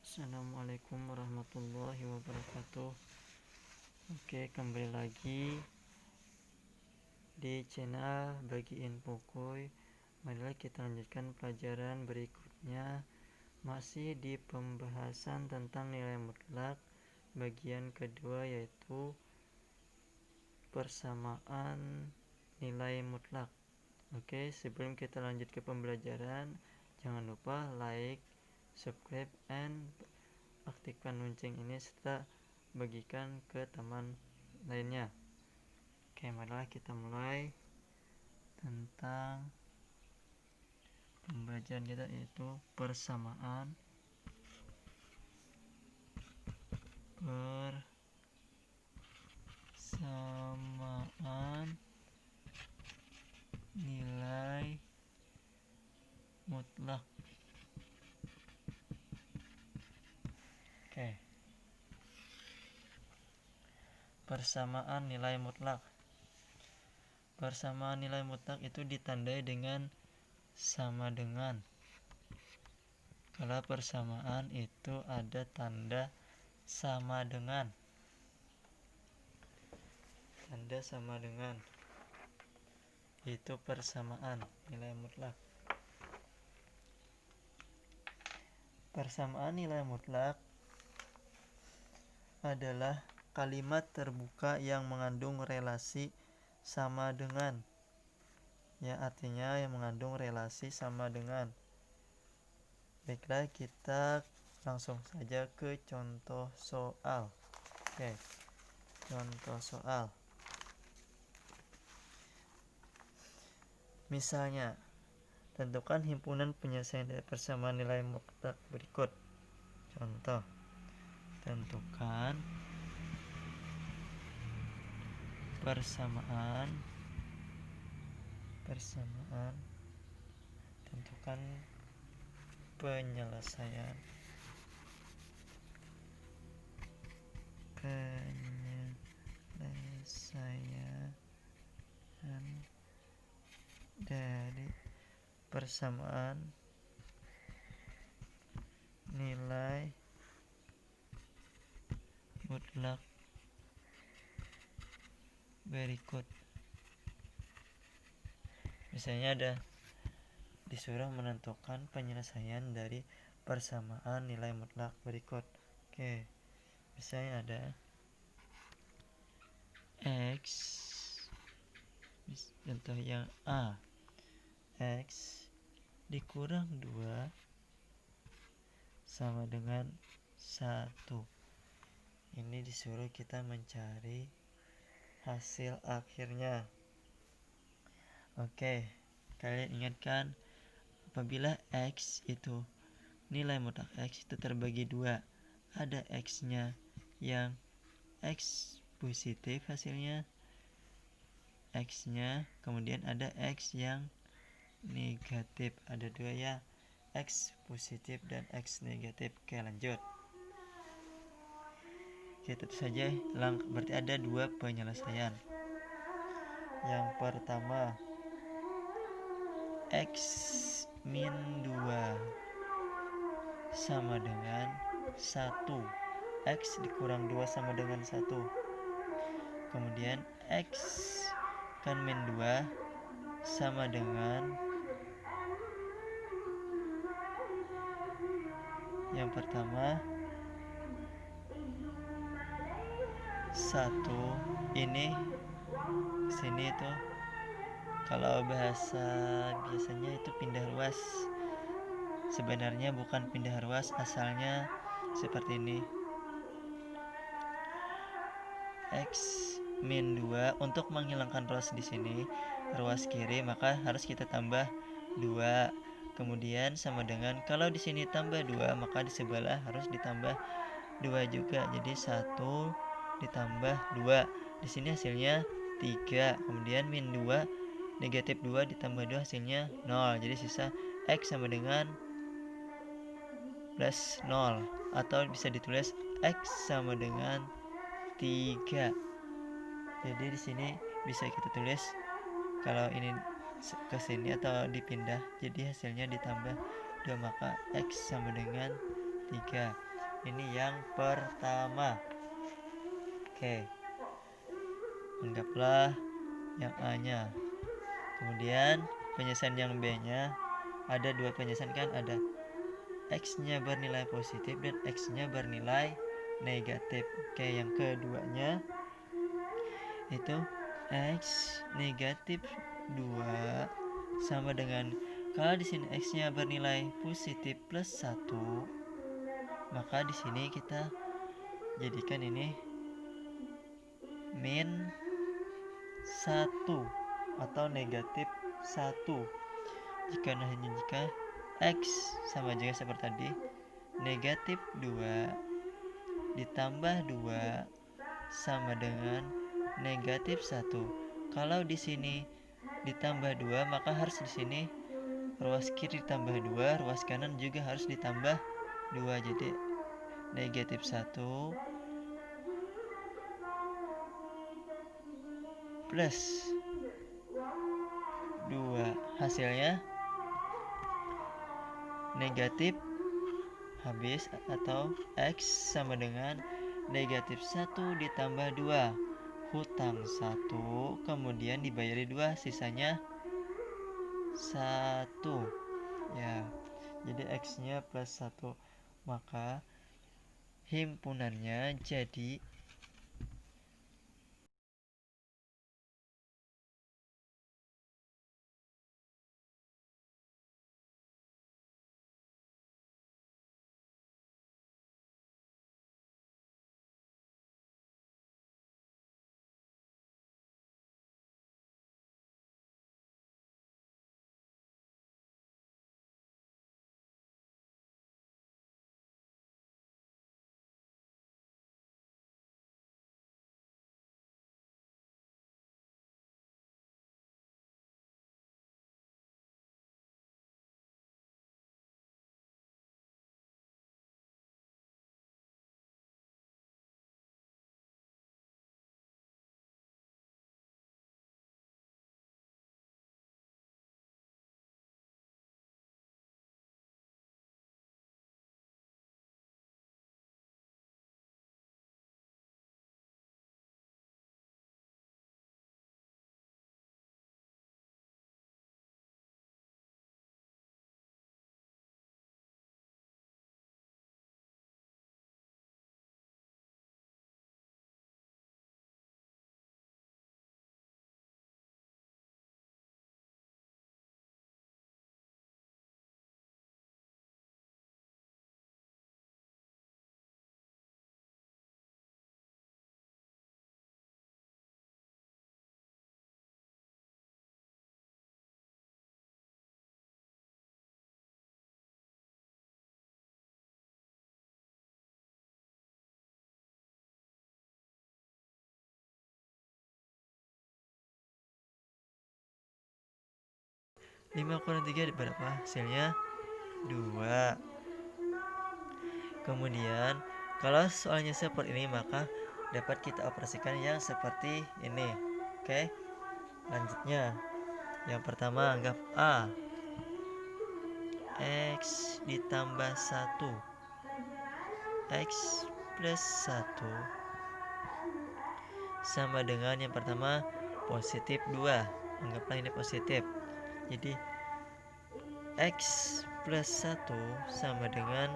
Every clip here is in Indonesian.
Assalamualaikum warahmatullahi wabarakatuh. Oke, kembali lagi di channel Bagiin Pukuy. Marilah kita lanjutkan pelajaran berikutnya, masih di pembahasan tentang nilai mutlak bagian kedua, yaitu persamaan nilai mutlak. Oke, sebelum kita lanjut ke pembelajaran, jangan lupa like, subscribe, and aktifkan lonceng ini serta bagikan ke teman lainnya. Oke, marilah kita mulai tentang pembelajaran kita, yaitu persamaan nilai mutlak. Oke. Persamaan nilai mutlak. Persamaan nilai mutlak itu ditandai dengan sama dengan. Kalau persamaan itu ada tanda sama dengan. Tanda sama dengan itu persamaan nilai mutlak. Persamaan nilai mutlak adalah kalimat terbuka yang mengandung relasi sama dengan. Ya, artinya yang mengandung relasi sama dengan. Baiklah, kita langsung saja ke contoh soal. Oke, contoh soal. Misalnya, tentukan himpunan penyelesaian dari persamaan nilai mutlak berikut. Contoh, tentukan persamaan tentukan penyelesaian dari persamaan nilai mutlak berikut. Misalnya ada disuruh menentukan penyelesaian dari persamaan nilai mutlak berikut. Oke, misalnya ada X, contoh yang A, X dikurang 2 sama dengan 1. Ini disuruh kita mencari hasil akhirnya. Oke, kalian ingatkan, apabila X itu nilai mutlak X itu terbagi 2, ada X-nya yang X positif hasilnya, X-nya, kemudian ada X yang negatif. Ada 2 ya, X positif dan X negatif. Oke, lanjut. Oke, tentu saja berarti ada 2 penyelesaian. Yang pertama, X min 2 sama dengan 1. X dikurang 2 sama dengan 1. Kemudian X kan min 2 sama dengan, yang pertama 1. Ini sini itu kalau bahasa biasanya itu pindah ruas. Sebenarnya bukan pindah ruas, asalnya seperti ini. X min 2, untuk menghilangkan ruas di sini, ruas kiri, maka harus kita tambah 2. Kemudian sama dengan, kalau di sini tambah 2, maka di sebelah harus ditambah 2 juga. Jadi 1 ditambah 2. Di sini hasilnya 3. Kemudian min 2 negatif 2 ditambah 2 hasilnya 0. Jadi sisa X sama dengan plus 0, atau bisa ditulis X sama dengan 3. Jadi di sini bisa kita tulis, kalau ini ke sini atau dipindah, jadi hasilnya ditambah 2, maka X sama dengan 3. Ini yang pertama. Oke, anggaplah yang A-nya. Kemudian penyelesaian yang B-nya, ada dua penyelesaian kan, ada X-nya bernilai positif dan X-nya bernilai negatif. Oke, yang keduanya itu X negatif 2 sama dengan, kalau di sini X-nya bernilai positif plus 1, maka di sini kita jadikan ini min 1 atau negatif 1. Jika X sama juga seperti tadi, negatif 2 ditambah 2 sama dengan negatif 1. Kalau di sini ditambah 2, maka harus di sini ruas kiri ditambah 2, ruas kanan juga harus ditambah 2. Jadi negatif 1 plus 2, hasilnya negatif habis, atau X sama dengan negatif 1 ditambah 2, hutang 1, kemudian dibayari 2, sisanya 1 ya. Jadi X nya plus 1, maka himpunannya jadi lima kurang 3 berapa? Hasilnya 2. Kemudian kalau soalnya seperti ini, maka dapat kita operasikan yang seperti ini. Oke, lanjutnya yang pertama, anggap A X ditambah 1, X plus 1 sama dengan yang pertama positif 2. Anggaplah ini positif. Jadi X plus 1 sama dengan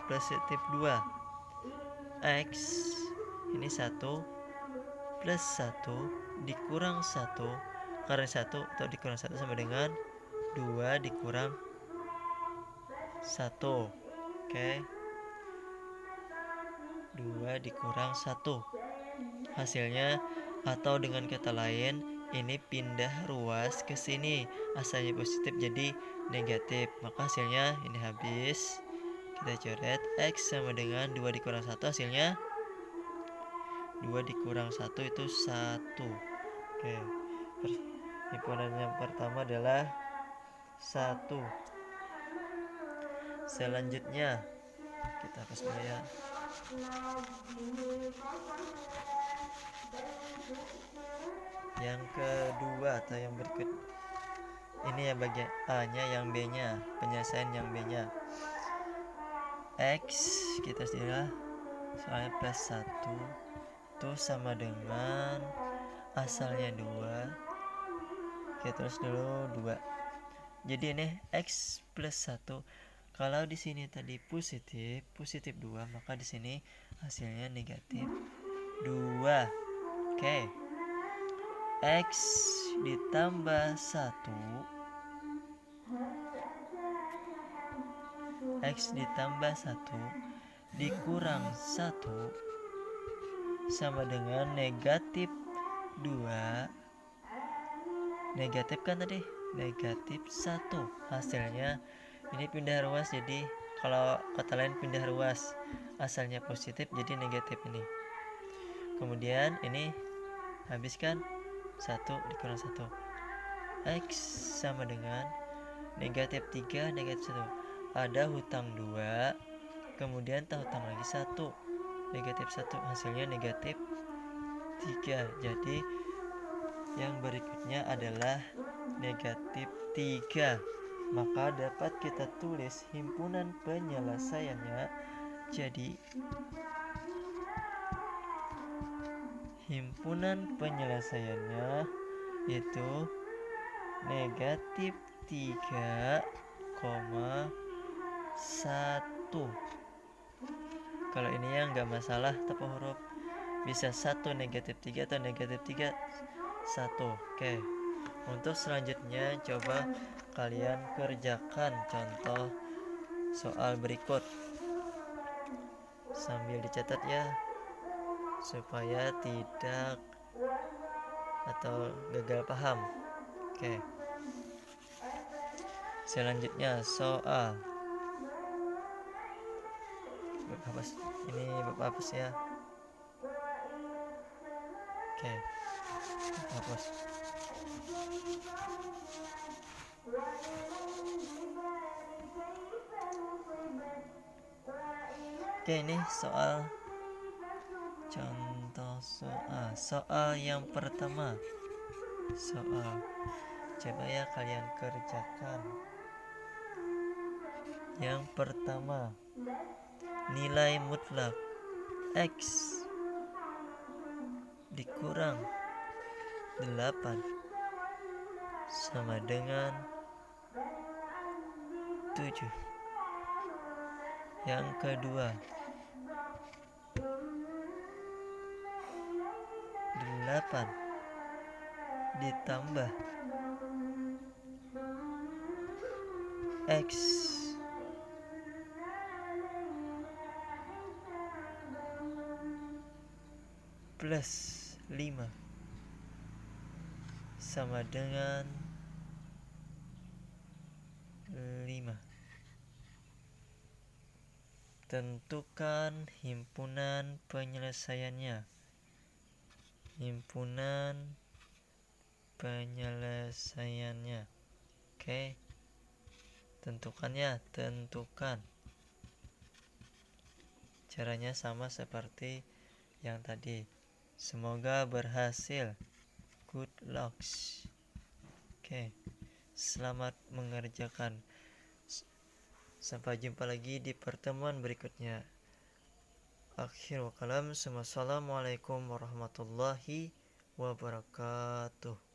positif 2. X ini 1 plus 1 dikurang 1, karena 1 atau dikurang 1 sama dengan 2 dikurang 1. Oke, 2 dikurang 1 hasilnya, atau dengan kata lain ini pindah ruas ke sini, asalnya positif jadi negatif, maka hasilnya ini habis. Kita coret X sama dengan 2 dikurang 1, hasilnya 2 dikurang 1 itu 1. Oke, himpunan yang pertama adalah 1. Selanjutnya kita hapus dulu ya. Yang kedua atau yang berikut ini ya, bagian A nya, yang B nya, penyelesaian yang B nya. X kita istilah soalnya plus 1 itu sama dengan asalnya 2. Oke, terus dulu 2. Jadi ini X plus 1. Kalau di sini tadi positif 2, maka di sini hasilnya negatif 2. Oke. X ditambah 1 X ditambah 1 dikurang 1 sama dengan negatif 2. Negatif kan tadi? Negatif 1. Hasilnya ini pindah ruas, jadi kalau kata lain pindah ruas. Asalnya positif jadi negatif ini. Kemudian ini habiskan 1 dikurang 1. X sama dengan negatif 3 negatif 1. Ada hutang 2, kemudian tak hutang lagi 1, negatif 1, hasilnya negatif 3. Jadi yang berikutnya adalah negatif 3. Maka dapat kita tulis himpunan penyelesaiannya jadi itu negatif 3,1. Kalau ini ya nggak masalah tepung huruf, bisa 1 negatif 3 atau negatif 3 1. Oke, untuk selanjutnya coba kalian kerjakan contoh soal berikut sambil dicatat ya, supaya tidak atau gagal paham. Oke, selanjutnya soal hapus, ini Bapak hapus ya. Oke, hapus. Oke, ini soal contoh soal yang pertama. Coba ya kalian kerjakan. Yang pertama, nilai mutlak X dikurang 8 sama dengan 7. Yang kedua, 8 ditambah X plus 5 sama dengan 5. Tentukan himpunan penyelesaiannya. Oke, tentukan. Caranya sama seperti yang tadi. Semoga berhasil. Good luck. Oke, selamat mengerjakan. Sampai jumpa lagi di pertemuan berikutnya. Akhirul kalam. Assalamualaikum warahmatullahi wabarakatuh.